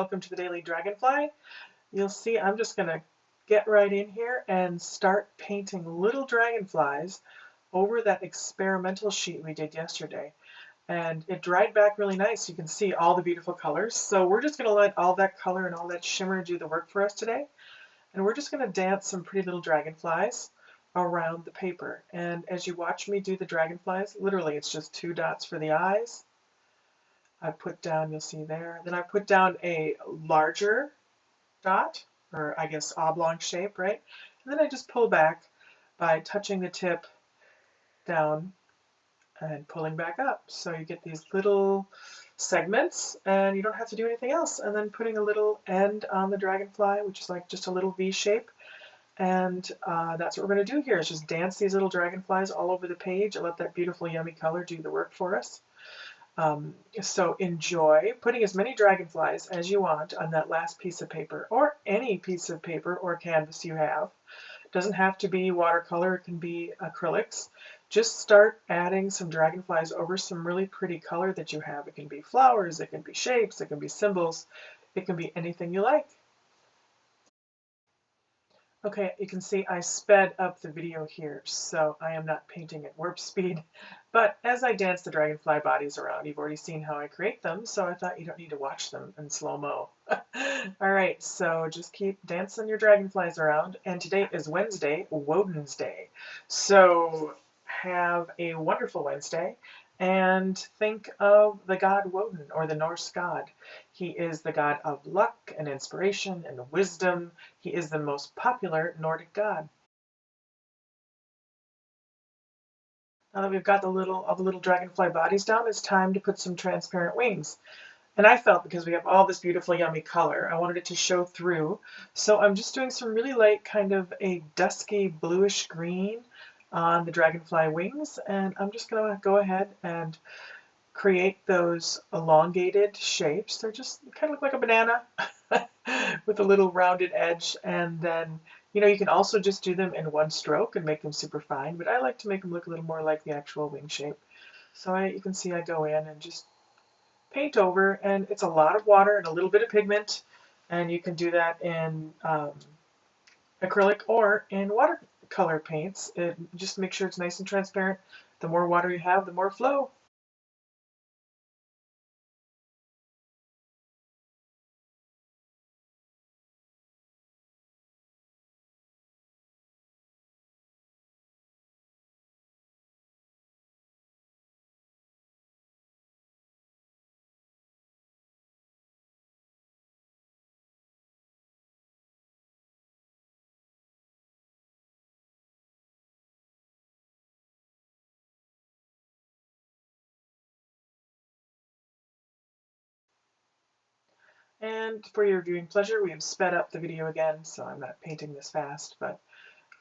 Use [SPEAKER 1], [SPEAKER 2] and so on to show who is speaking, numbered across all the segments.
[SPEAKER 1] welcome to the Daily Dragonfly. You'll see I'm just going to get right in here and start painting little dragonflies over that experimental sheet we did yesterday. And it dried back really nice. You can see all the beautiful colors. So we're just going to let all that color and all that shimmer do the work for us today. And we're just going to dance some pretty little dragonflies around the paper. And as you watch me do the dragonflies, literally it's just 2 dots for the eyes. I put down, you'll see there. Then I put down a larger dot, or I guess oblong shape, right? And then I just pull back by touching the tip down and pulling back up. So you get these little segments and you don't have to do anything else. And then putting a little end on the dragonfly, which is like just a little V shape. And that's what we're going to do here is just dance these little dragonflies all over the page and let that beautiful yummy color do the work for us. So enjoy putting as many dragonflies as you want on that last piece of paper, or any piece of paper or canvas you have. It doesn't have to be watercolor, it can be acrylics. Just start adding some dragonflies over some really pretty color that you have. It can be flowers, it can be shapes, it can be symbols, it can be anything you like. Okay, you can see I sped up the video here, so I am not painting at warp speed. But as I dance the dragonfly bodies around, you've already seen how I create them, so I thought you don't need to watch them in slow-mo. All right, so just keep dancing your dragonflies around, and today is Wednesday, Woden's Day. So have a wonderful Wednesday, and think of the god Woden, or the Norse god. He is the god of luck and inspiration and wisdom. He is the most popular Nordic god. Now that we've got all the little dragonfly bodies down, it's time to put some transparent wings. And I felt because we have all this beautiful yummy color, I wanted it to show through. So I'm just doing some really light kind of a dusky bluish green on the dragonfly wings. And I'm just going to go ahead and create those elongated shapes. They're just kind of look like a banana with a little rounded edge. And then, you can also just do them in one stroke and make them super fine, but I like to make them look a little more like the actual wing shape. So you can see I go in and just paint over, and it's a lot of water and a little bit of pigment, and you can do that in acrylic or in watercolor paints. Just make sure it's nice and transparent. The more water you have, the more flow. And for your viewing pleasure, we have sped up the video again, so I'm not painting this fast, but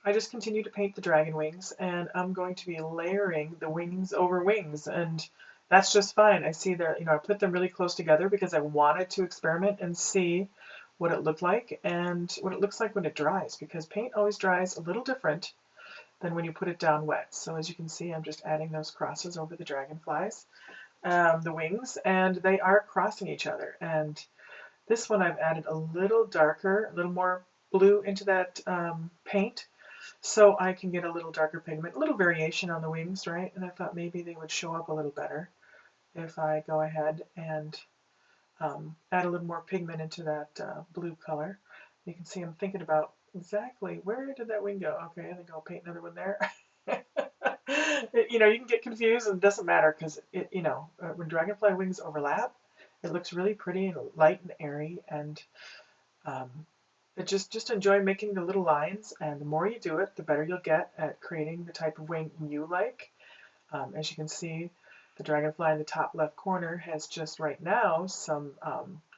[SPEAKER 1] I just continue to paint the dragon wings, and I'm going to be layering the wings over wings, and that's just fine. I see that, I put them really close together because I wanted to experiment and see what it looked like and what it looks like when it dries, because paint always dries a little different than when you put it down wet. So as you can see, I'm just adding those crosses over the dragonflies, the wings, and they are crossing each other. And this one I've added a little darker, a little more blue into that paint, so I can get a little darker pigment, a little variation on the wings, right? And I thought maybe they would show up a little better if I go ahead and add a little more pigment into that blue color. You can see I'm thinking about exactly where did that wing go? Okay, I think I'll paint another one there. You can get confused, and it doesn't matter because when dragonfly wings overlap, it looks really pretty and light and airy, and just enjoy making the little lines, and the more you do it, the better you'll get at creating the type of wing you like. As you can see, the dragonfly in the top left corner has just right now some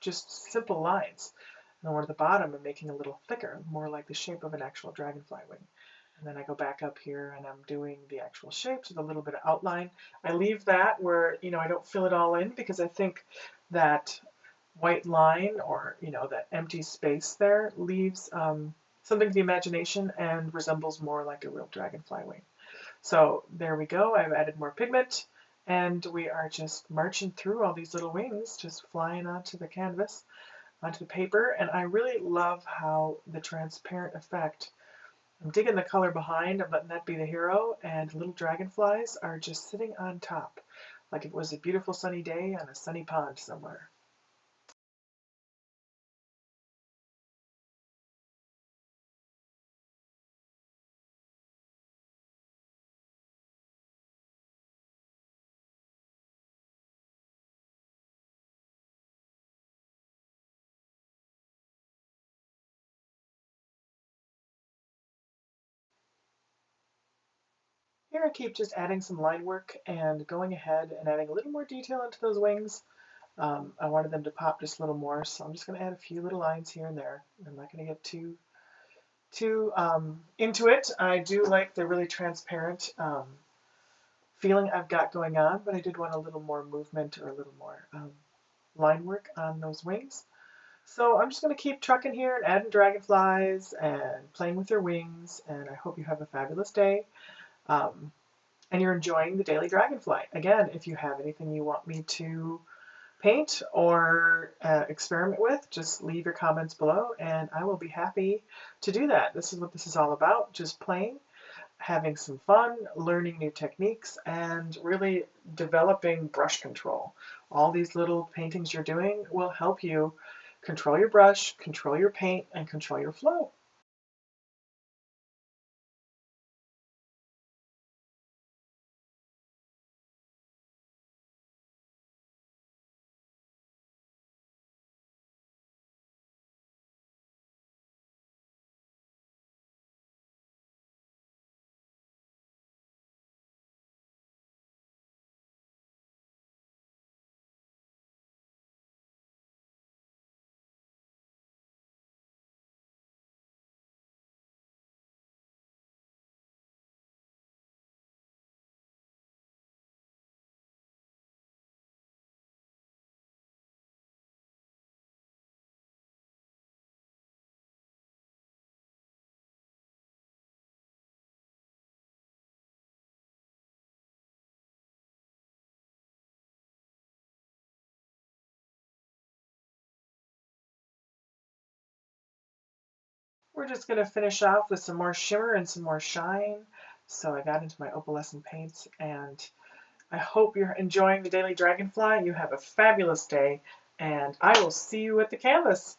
[SPEAKER 1] just simple lines. And the one at the bottom I'm making a little thicker, more like the shape of an actual dragonfly wing. And then I go back up here and I'm doing the actual shapes with a little bit of outline. I leave that where, I don't fill it all in because I think that white line or, that empty space there leaves something to the imagination and resembles more like a real dragonfly wing. So there we go. I've added more pigment and we are just marching through all these little wings, just flying onto the canvas. onto the paper, and I really love how the transparent effect, I'm digging the color behind, I'm letting that be the hero, and little dragonflies are just sitting on top, like it was a beautiful sunny day on a sunny pond somewhere. Here I keep just adding some line work and going ahead and adding a little more detail into those wings. I wanted them to pop just a little more, so I'm just going to add a few little lines here and there. I'm not going to get too into it. I do like the really transparent feeling I've got going on, but I did want a little more movement or a little more line work on those wings. So I'm just going to keep trucking here and adding dragonflies and playing with their wings, and I hope you have a fabulous day. Um, and you're enjoying the daily dragonfly. Again, if you have anything you want me to paint or experiment with, just leave your comments below and I will be happy to do that. This is what this is all about, just playing, having some fun, learning new techniques, and really developing brush control. All these little paintings you're doing will help you control your brush, control your paint, and control your flow. We're just going to finish off with some more shimmer and some more shine. So I got into my opalescent paints, and I hope you're enjoying the Daily Dragonfly. You have a fabulous day, and I will see you at the canvas.